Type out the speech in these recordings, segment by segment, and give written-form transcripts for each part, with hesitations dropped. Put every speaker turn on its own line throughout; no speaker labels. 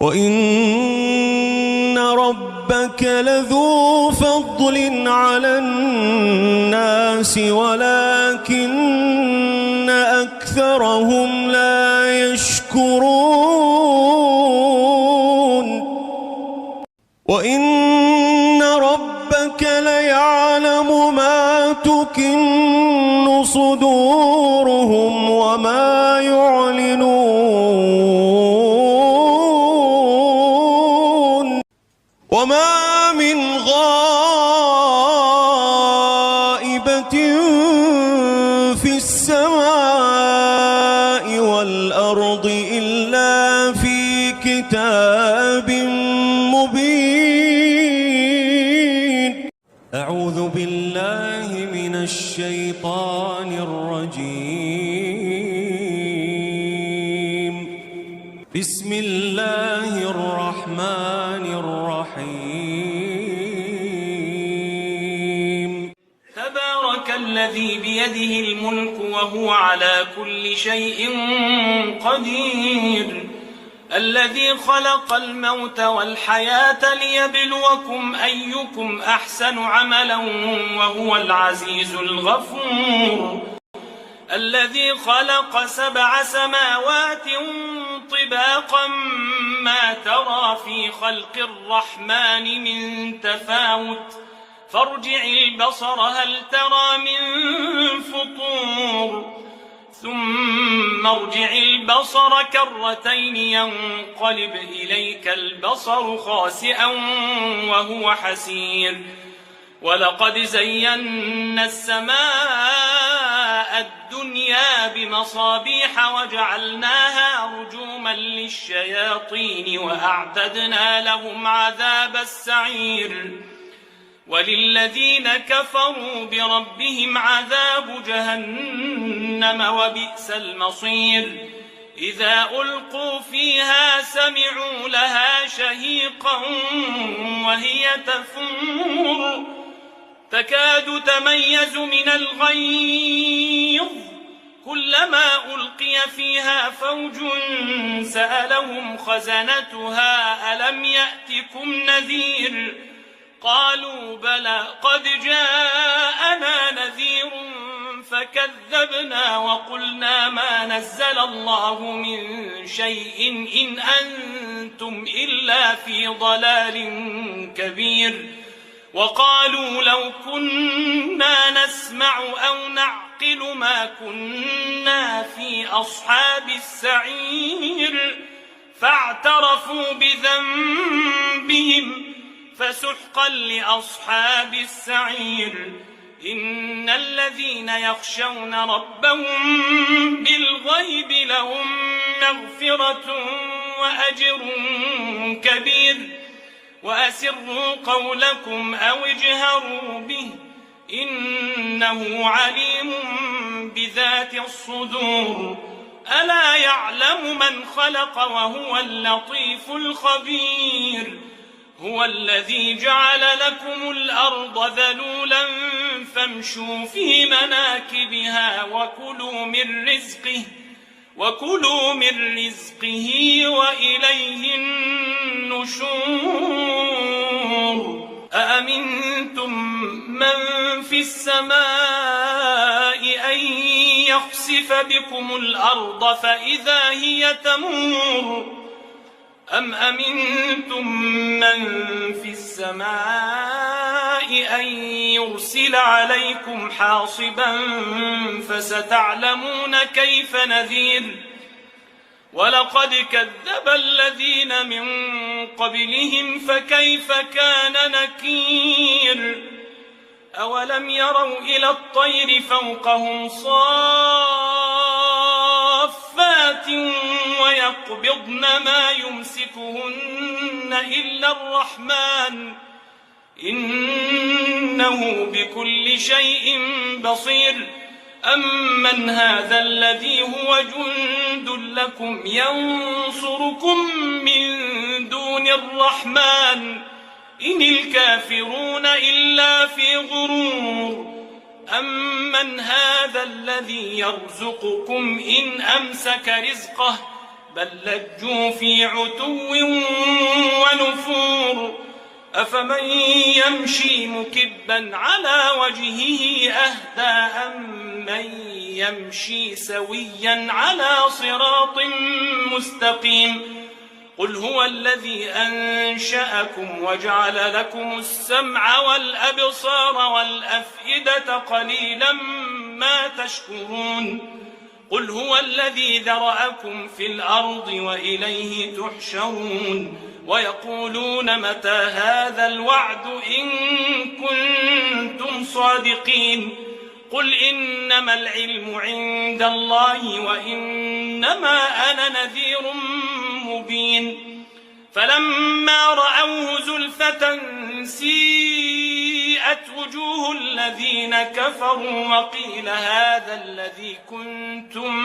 وإن ربك لذو فضل على الناس ولكن أكثرهم لا يشكرون وإن ربك ليعلم ما تكن صدورهم وما يعلنون وما من غائبة في السماء والأرض إلا في كتاب مبين. أعوذ بالله من الشيطان الرجيم. بسم الله الرحمن الرحيم.
تبارك الذي بيده الملك وهو على كل شيء قدير، الذي خلق الموت والحياة ليبلوكم أيكم أحسن عملا وهو العزيز الغفور، الذي خلق 7 سماوات طباقا ما ترى في خلق الرحمن من تفاوت فارجع البصر هل ترى من فطور ثم ارجع البصر كرتين ينقلب إليك البصر خاسئا وهو حسير. ولقد زينا السماء الدنيا بمصابيح وجعلناها رجوما للشياطين وأعتدنا لهم عذاب السعير. وللذين كفروا بربهم عذاب جهنم وبئس المصير. إذا ألقوا فيها سمعوا لها شهيقا وهي تفور تكاد تميز من الغيظ كلما ألقي فيها فوج سألهم خزنتها ألم يأتكم نذير قالوا بلى قد جاءنا نذير فكذبنا وقلنا ما نزل الله من شيء إن أنتم إلا في ضلال كبير. وقالوا لو كنا نسمع أو نعقل ما كنا في أصحاب السعير فاعترفوا بذنبهم فسحقا لأصحاب السعير. إن الذين يخشون ربهم بالغيب لهم مغفرة وأجر كبير. وأسروا قولكم أو اجهروا به إنه عليم بذات الصدور. ألا يعلم من خلق وهو اللطيف الخبير. هو الذي جعل لكم الأرض ذلولا فامشوا في مناكبها وكلوا من رزقه وإليه النشور. أأمنتم من في السماء أن يخسف بكم الأرض فإذا هي تمور أم أمنتم من في السماء أن يرسل عليكم حاصبا فستعلمون كيف نذير. ولقد كذب الذين من قبلهم فكيف كان نكير. أولم يروا إلى الطير فوقهم صافات ويقبضن ما يمسكهن إلا الرحمن إنه بكل شيء بصير. أمن هذا الذي هو جند لكم ينصركم من دون الرحمن إن الكافرون إلا في غرور. أمن هذا الذي يرزقكم إن أمسك رزقه بل لجوا في عتو ونفور أفمن يمشي مكبا على وجهه أهدى أمن يمشي سويا على صراط مستقيم قل هو الذي أنشأكم وجعل لكم السمع والأبصار والأفئدة قليلا ما تشكرون قل هو الذي ذرأكم في الأرض وإليه تحشرون ويقولون متى هذا الوعد إن كنتم صادقين قل إنما العلم عند الله وإنما أنا نذير مبين فلما رأوه زلفة سيئت وجوه الذين كفروا وقيل هذا الذي كنتم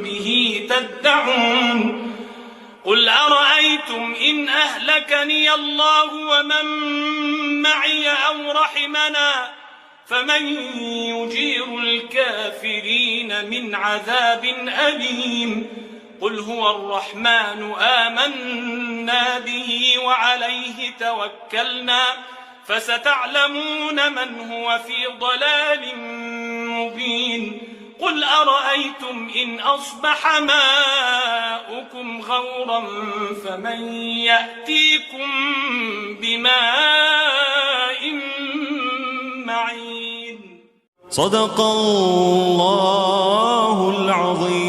به تدعون قل أرأيتم إن أهلكني الله ومن معي أو رحمنا فمن يجير الكافرين من عذاب أليم قل هو الرحمن آمنا به وعليه توكلنا فستعلمون من هو في ضلال مبين قل أرأيتم إن أصبح ماؤكم غورا فمن يأتيكم بماء معين
صدق الله العظيم.